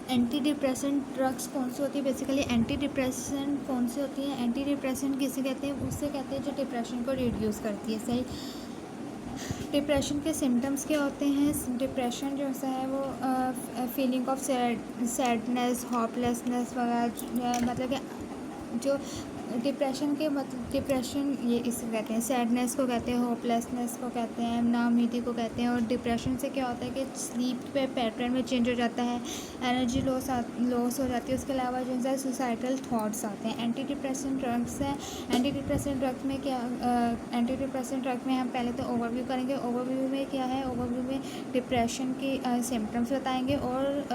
Anti depressant drugs कौन सी होती है? बेसिकली एंटी डिप्रेसेंट कौन सी होती है? एंटी डिप्रेसेंट किसे कहते हैं? उससे कहते हैं जो डिप्रेशन को रिड्यूस करती है। सही। डिप्रेशन के सिम्टम्स क्या होते हैं? डिप्रेशन जो सा है वो फीलिंग ऑफ सैडनेस, होपलेसनेस वगैरह, मतलब कि जो डिप्रेशन के मतलब डिप्रेशन ये इसे कहते हैं, सैडनेस को कहते हैं, होपलेसनेस को कहते हैं, नाउमीदी को कहते हैं। और डिप्रेशन से क्या होता है कि स्लीप पे पैटर्न में चेंज हो जाता है, एनर्जी लॉस हो जाती है। उसके अलावा जो है सुसाइडल थॉट्स आते हैं। एंटी डिप्रेसेंट ड्रग्स है। एंटी डिप्रेसेंट ड्रग्स में क्या एंटी डिप्रेसेंट ड्रग में हम पहले तो ओवरव्यू करेंगे। ओवरव्यू में क्या है? ओवरव्यू में डिप्रेशन की सिम्टम्स बताएंगे। और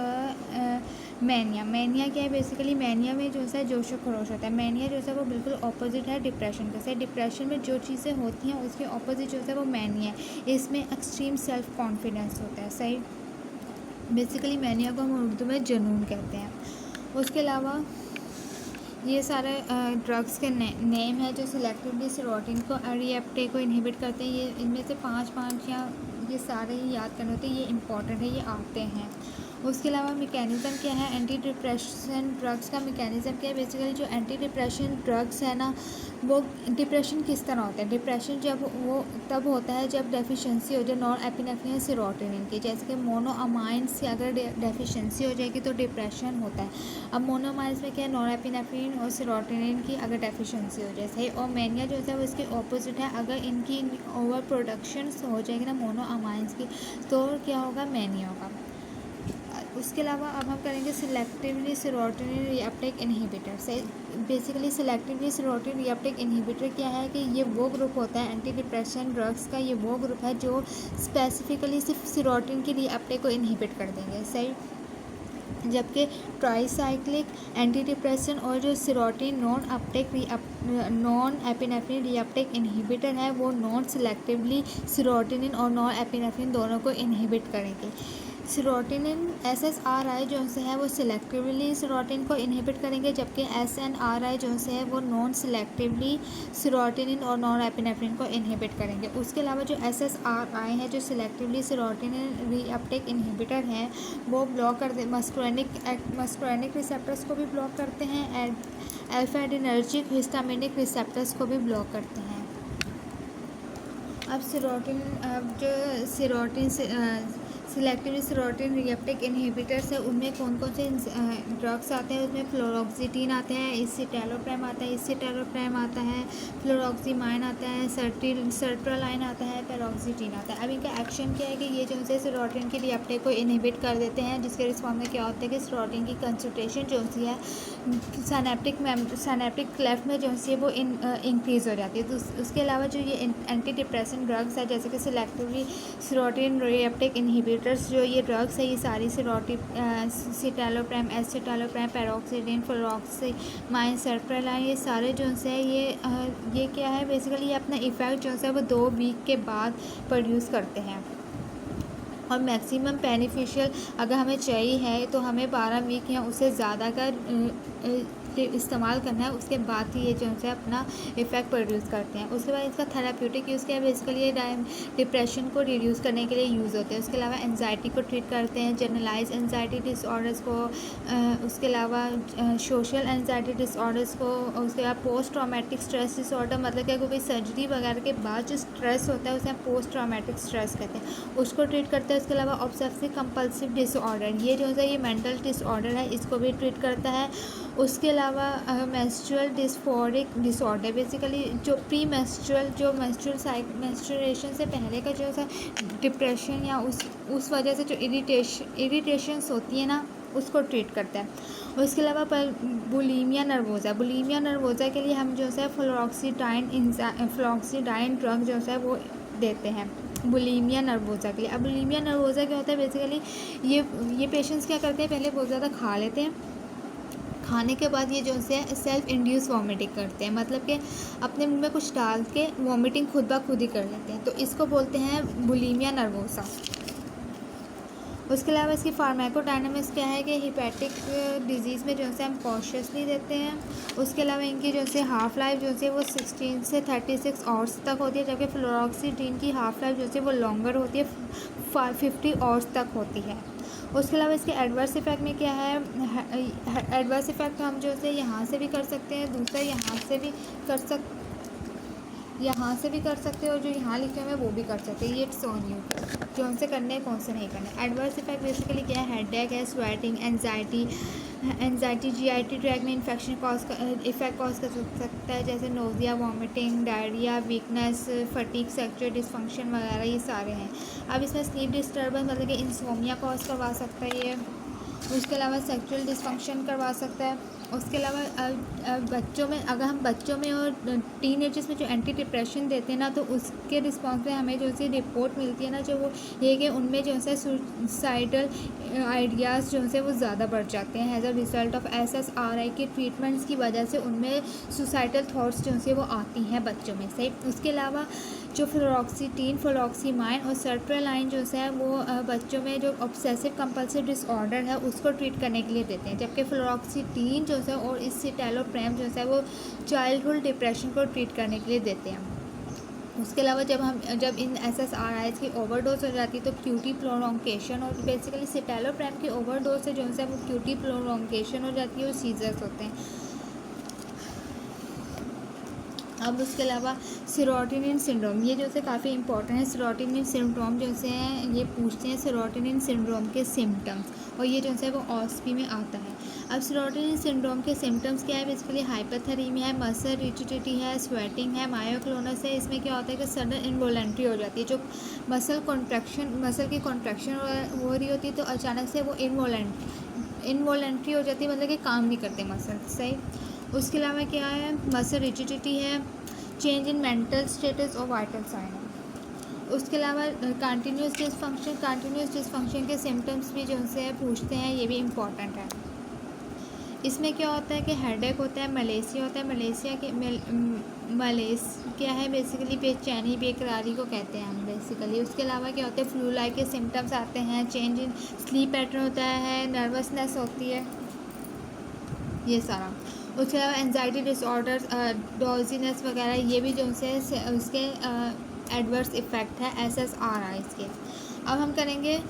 मैनिया क्या है? बेसिकली मैनिया में जो है जोश व खरोश होता है। मैनिया जो है वो बिल्कुल ऑपोजिट है डिप्रेशन के से। डिप्रेशन में जो चीज़ें होती हैं उसके ऑपोजिट जो है वो मैनिया है। इसमें एक्सट्रीम सेल्फ कॉन्फिडेंस होता है। सही। बेसिकली मैनिया को हम उर्दू में जुनून कहते हैं। उसके अलावा ये सारे ड्रग्स के नेम है जो सिलेक्टिवली सेरोटोनिन को रीएप्टेक को इनहिबिट करते हैं। ये इनमें से पाँच या ये सारे ही याद करने होते हैं, ये इंपॉर्टेंट है, ये आते हैं। उसके अलावा मैकेनिज़्म क्या है? एंटी डिप्रेशन ड्रग्स का मैकेनिज़्म क्या है? बेसिकली जो एंटी डिप्रेशन ड्रग्स है ना, वो डिप्रेशन किस तरह होता है? डिप्रेशन जब वो तब होता है जब डेफिशिएंसी हो जाए नॉरएपिनेफ्रिन सेरोटोनिन की। जैसे कि मोनोअमाइन्स की अगर डेफिशिएंसी हो जाएगी तो डिप्रेशन होता है। अब मोनोअमाइन्स में क्या है? नॉरएपिनेफ्रिन और सेरोटोनिन की अगर डेफिशिएंसी हो जाए। सही। और मैनिया जो है वो इसके ऑपोजिट है। अगर इनकी ओवर प्रोडक्शन हो जाएगी ना मोनोअमाइन्स की, तो क्या होगा? मैनिया होगा। उसके अलावा अब हम करेंगे सिलेक्टिवली सेरोटोनिन रीअपटेक इनहिबिटर। सही। Basically selectively serotonin reuptake inhibitor क्या है कि ये वो ग्रुप होता है एंटी डिप्रेशन ड्रग्स का, ये वो ग्रुप है जो स्पेसिफिकली सिर्फ सेरोटोनिन की रीअपटेक को इनहिबिट कर देंगे। सही। जबकि ट्राईसाइक्लिक एंटी डिप्रेशन और जो serotonin non epinephrine reuptake inhibitor है वो नॉन सिलेक्टिवली सेरोटोनिन और नॉन एपिनेफ्रिन दोनों को इनहिबिट करेंगे। सेरोटोनिन SSRI जो है वो सिलेक्टिवली सेरोटोनिन को इनहिबिट करेंगे, जबकि SNRI जो है वो नॉन सिलेक्टिवली सेरोटोनिन और नॉन एपिनेफ्रिन को इनहिबिट करेंगे। उसके अलावा जो SSRI है जो सिलेक्टिवली सेरोटोनिन रीअपटेक इनहिबिटर है वो ब्लॉक कर दे मस्कुरेनिक रिसेप्टर्स को भी ब्लॉक करते हैं, अल्फा एडिनर्जिक हिस्टामिनिक रिसेप्टर्स को भी ब्लॉक करते हैं। अब सिलेक्टिवली सेरोटोनिन रीअपटेक इनहिबिटर्स है उनमें कौन कौन से ड्रग्स आते हैं? उसमें फ्लोरोक्सीटिन आता है, एसिटालोप्राम आता है, फ्लोरोक्सीमाइन आता है, सर्ट्रालाइन आता है, पैरोक्सीटिन आता है। अब इनका एक्शन क्या है कि ये जो है सेरोटोनिन की रीअपटेक को इनहिबिट कर देते हैं, जिसके रिस्पॉन्स में क्या होता है कि सेरोटोनिन की कंसंट्रेशन जो होती है साइनेप्टिक क्लेफ्ट में जो है वो इंक्रीज़ हो जाती है। तो उसके अलावा जो ये एंटी डिप्रेसेंट ड्रग्स है जैसे कि सिलेक्टिवली सेरोटोनिन रीअपटेक इनहिबिटर्स, जो ये ड्रग्स है ये सारी सिटालोप्राम, एसिटालोप्राम, पैरोक्सीडिन, फ्लोरोक्सीमाइन, सर्ट्रालाइन, ये सारे जो है ये क्या है? बेसिकली ये अपना इफ़ेक्ट जो है वो 2 वीक के बाद प्रोड्यूस करते हैं। और मैक्सिमम बेनिफिशियल अगर हमें चाहिए है तो हमें 12 वीक या उससे ज़्यादा का इस्तेमाल करना है, उसके बाद ही ये जो है अपना इफ़ेक्ट प्रोड्यूस करते हैं। उसके बाद इसका थेराप्यूटिक यूज़ क्या है? बेसिकली ये डिप्रेशन को रिड्यूस करने के लिए यूज़ होते हैं। उसके अलावा एंजाइटी को ट्रीट करते हैं, जनरलाइज एंजाइटी डिसऑर्डर्स को, उसके अलावा सोशल एंजाइटी डिसऑर्डर्स को, उसके बाद पोस्ट ट्रॉमेटिक स्ट्रेस डिसऑर्डर, मतलब कि कोई सर्जरी वगैरह के बाद जो स्ट्रेस होता है उसे हम पोस्ट ट्रॉमेटिक स्ट्रेस कहते हैं, उसको ट्रीट करते हैं। उसके अलावा ऑब्सेसिव कंपल्सिव डिसऑर्डर, ये जो है ये मेंटल डिसऑर्डर है, इसको भी ट्रीट करता है। उसके अलावा मेंस्ट्रुअल डिस्फोरिक डिसऑर्डर, बेसिकली जो प्री मेंस्ट्रुअल जो मेंस्ट्रुएशन से पहले का जो है डिप्रेशन या उस वजह से जो इरिटेशंस होती है ना, उसको ट्रीट करता है। उसके अलावा बुलीमिया नर्वोज़ा के लिए हम जो है फ्लोक्सीडाइन ड्रग जो है वो देते हैं बुलीमिया नर्वोज़ा के लिए। अब बुलीमिया नर्वोज़ा क्या होता है? बेसिकली ये पेशेंट्स क्या करते हैं? पहले बहुत ज़्यादा खा लेते हैं, खाने के बाद ये जो है सेल्फ इंड्यूस वॉमिटिंग करते हैं, मतलब कि अपने मुंह में कुछ डाल के वॉमिटिंग खुद ब खुद ही कर लेते हैं, तो इसको बोलते हैं बुलीमिया नर्वोसा। उसके अलावा इसकी फार्माकोडायनामिक्स क्या है कि हिपैटिक डिजीज़ में जो है हम कॉशियसली देते हैं। उसके अलावा इनकी जो है हाफ़ लाइफ जो है वो 16 से 36 आवर्स तक होती है, जबकि फ्लोरोक्सीडिन की हाफ़ लाइफ जो है वो लॉन्गर होती है, 50 आवर्स तक होती है। उसके अलावा इसके एडवर्स इफ़ेक्ट में क्या है, एडवर्स इफ़ेक्ट हम जो है यहाँ से भी कर सकते हैं, दूसरा यहाँ से भी कर सकते हैं और जो यहाँ लिखे हुए हैं वो भी कर सकते हैं। ये इट्स ऑन यू कौन से करने हैं कौन से नहीं करने। एडवर्स इफेक्ट बेसिकली क्या है, हेडेक है, स्वेटिंग, एनजाइटी जीआईटी ट्रैक में इन्फेक्शन इफेक्ट कॉज कर सकता है, जैसे nausea, vomiting, diarrhoea, weakness, fatigue, sexual dysfunction वगैरह ये सारे हैं। अब इसमें स्लीप डिस्टर्बेंस मतलब कि इंसोमिया कॉज करवा सकता है ये। उसके अलावा सेक्सुअल डिसफंक्शन करवा सकता है। उसके अलावा बच्चों में, अगर हम बच्चों में और टीनेजर्स में जो एंटी डिप्रेशन देते हैं ना, तो उसके रिस्पॉन्स में हमें जो सी रिपोर्ट मिलती है ना, जो वो ये कि उनमें जो है सुसाइडल आइडियाज़ जो है वो ज़्यादा बढ़ जाते हैं as a result of SSRI के ट्रीटमेंट्स की वजह से उनमें सुसाइडल थाट्स जो है वो आती हैं बच्चों में से। उसके अलावा जो फ्लोरोक्सीटीन, फ्लोरोक्सीमाइन और सर्ट्रेलाइन जो है वो बच्चों में जो ऑब्सेसिव कंपल्सिव डिसऑर्डर है उसको ट्रीट करने के लिए देते हैं, जबकि फ्लोरोक्सीटीन जो है और एसिटाइलोप्रेम जो है वो चाइल्डहुड डिप्रेशन को ट्रीट करने के लिए देते हैं। उसके अलावा जब इन SSRIs की ओवरडोज हो जाती है तो क्यूटी प्रोलॉन्गेशन, और बेसिकली एसिटाइलोप्रेम की ओवरडोज से जो है वो क्यूटी प्रोलॉन्गेशन हो जाती है और सीजर्स होते हैं। अब उसके अलावा सेरोटोनिन सिंड्रोम, ये जो है काफ़ी इंपॉर्टेंट है। सेरोटोनिन सिंड्रोम जो है ये पूछते हैं सेरोटोनिन सिंड्रोम के सिम्टम्स, और ये जो है वो ऑस्पी में आता है। अब सेरोटोनिन सिंड्रोम के सिम्टम्स क्या है, बेसिकली हाइपरथेरेमिया है, मसल रिजिडिटी है, स्वेटिंग है, मायोक्लोनस है। इसमें क्या होता है कि सडन इनवॉलेंट्री हो जाती है, जो मसल की कॉन्ट्रैक्शन हो रही होती है तो अचानक से वो इनवॉलेंट्री हो जाती है, मतलब कि काम नहीं करते मसल सही। उसके अलावा क्या है, मसल रिजिडिटी है, चेंज इन मेंटल स्टेटस और वाइटल साइन है। उसके अलावा कंटिन्यूस डिसफंक्शन के सिम्टम्स भी जो है पूछते हैं, ये भी इम्पॉर्टेंट है। इसमें क्या होता है कि हेडेक होता है, मलेशिया होता है, मलेस क्या है बेसिकली बेचैनी, बेकरारी को कहते हैं हम बेसिकली। उसके अलावा क्या होता है, फ्लू लाइक के सिम्टम्स आते हैं, चेंज इन स्लीप पैटर्न होता है, नर्वसनेस होती है, ये सारा। उसके अलावा एंजाइटी डिसऑर्डर्स, डोजीनेस वगैरह, ये भी जो है उसके एडवर्स इफ़ेक्ट है SSRIs के। अब हम करेंगे